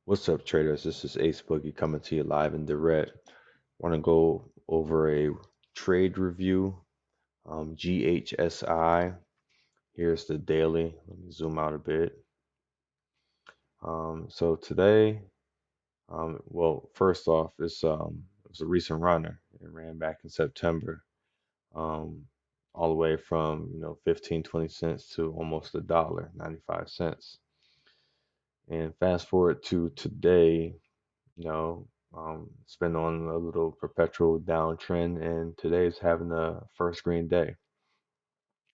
What's up, traders? This is Ace Boogie coming to you live and direct. Want to go over a trade review. GHSI. Here's the daily. Let me zoom out a bit. So today, well, first off, it was a recent runner. It ran back in September, um, all the way from 15, 20 cents to almost $1, 95 cents. And fast forward to today. You know, it's been on a little perpetual downtrend, and today is having a first green day.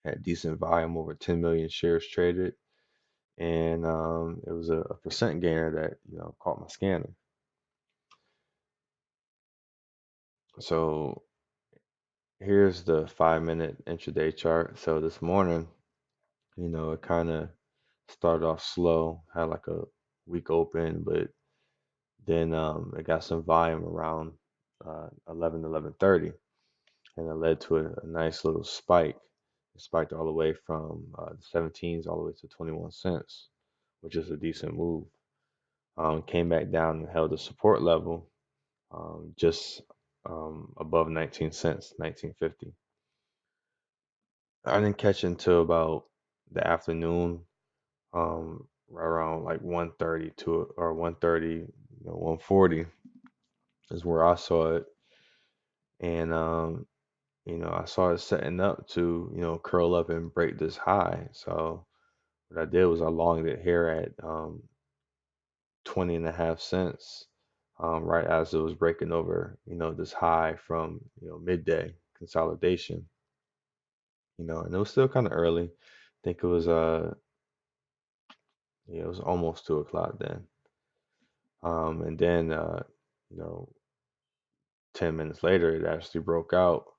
Had decent volume, over 10 million shares traded, and it was a percent gainer that caught my scanner. So here's the 5 minute intraday chart. So this morning, it kind of started off slow, had like a weak open, but then it got some volume around 11:30. And it led to a nice little spike. It spiked all the way from the 17s all the way to 21 cents, which is a decent move. Came back down and held the support level just above 19 cents, 19.50. I didn't catch it until about the afternoon, right around like 1:30 to or 1:30, 1:40 is where I saw it, and I saw it setting up to curl up and break this high. So what I did was I longed it here at 20 and a half cents, right as it was breaking over, this high from, midday consolidation, and it was still kind of early. I think it was, yeah, it was almost 2 o'clock then. And then, you know, 10 minutes later, it actually broke out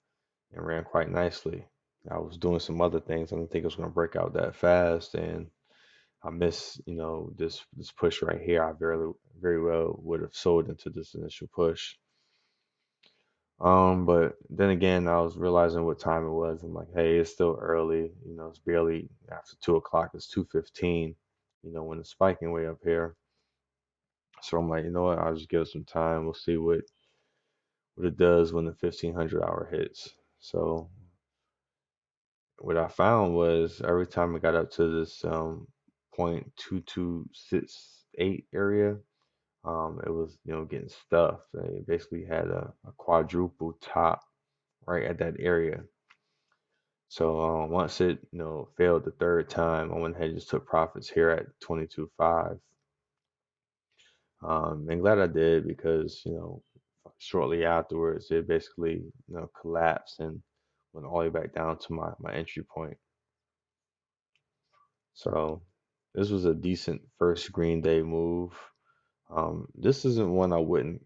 and ran quite nicely. I was doing some other things. I didn't think it was going to break out that fast, and I missed, this push right here. I very well would have sold into this initial push. But then again, I was realizing what time it was. I'm like, hey, it's still early. It's barely after 2 o'clock. It's 2:15. When it's spiking way up here. So I'm like, you know what? I'll just give it some time. We'll see what it does when the 1500 hour hits. So what I found was every time it got up to this 0.2268 area, it was getting stuffed. It basically had a quadruple top right at that area. So once it failed the third time, I went ahead and just took profits here at 22.5. And glad I did because shortly afterwards it basically collapsed and went all the way back down to my entry point. So this was a decent first Green Day move. This isn't one I wouldn't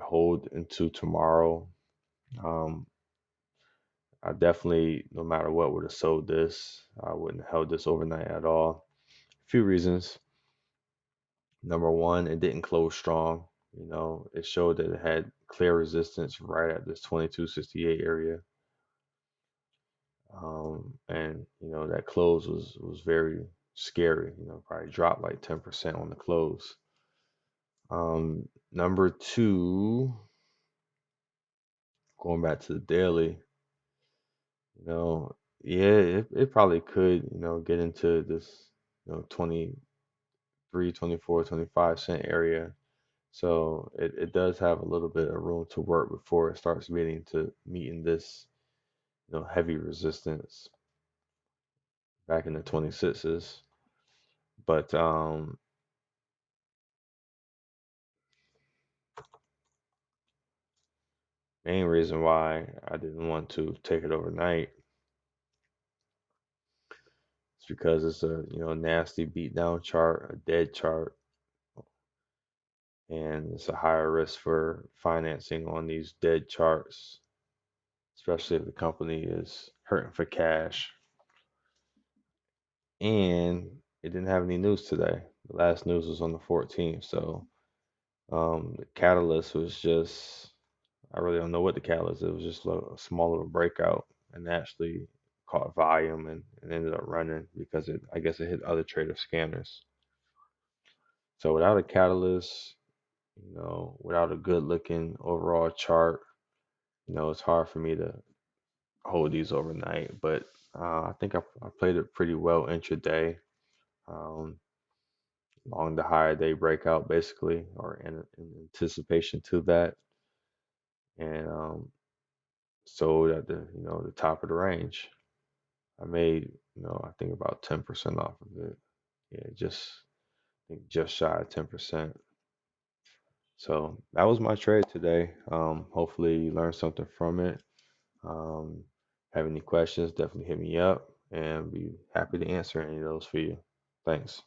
hold into tomorrow. Um, I definitely, no matter what, would have sold this. I wouldn't have held this overnight at all. A few reasons. Number one, it didn't close strong. It showed that it had clear resistance right at this 2268 area. And that close was very scary. Probably dropped like 10% on the close. Number two, going back to the daily, you know, yeah, it probably could, get into this, 23, 24, 25 cent area. So it does have a little bit of room to work before it starts meeting this, heavy resistance back in the 26s. But main reason why I didn't want to take it overnight is because it's a nasty beatdown chart, a dead chart, and it's a higher risk for financing on these dead charts, especially if the company is hurting for cash. And it didn't have any news today. The last news was on the 14th, so the catalyst was just, I really don't know what the catalyst. It was just a small little breakout and actually caught volume and ended up running because I guess it hit other trader scanners. So without a catalyst, without a good looking overall chart, it's hard for me to hold these overnight. But I think I played it pretty well intraday, um, along the higher day breakout, basically, or in anticipation to that, and sold at the top of the range. I made, I think about 10% off of it. Yeah, I think just shy of 10%. So that was my trade today. Hopefully you learned something from it. Um, have any questions, definitely hit me up and be happy to answer any of those for you. Thanks.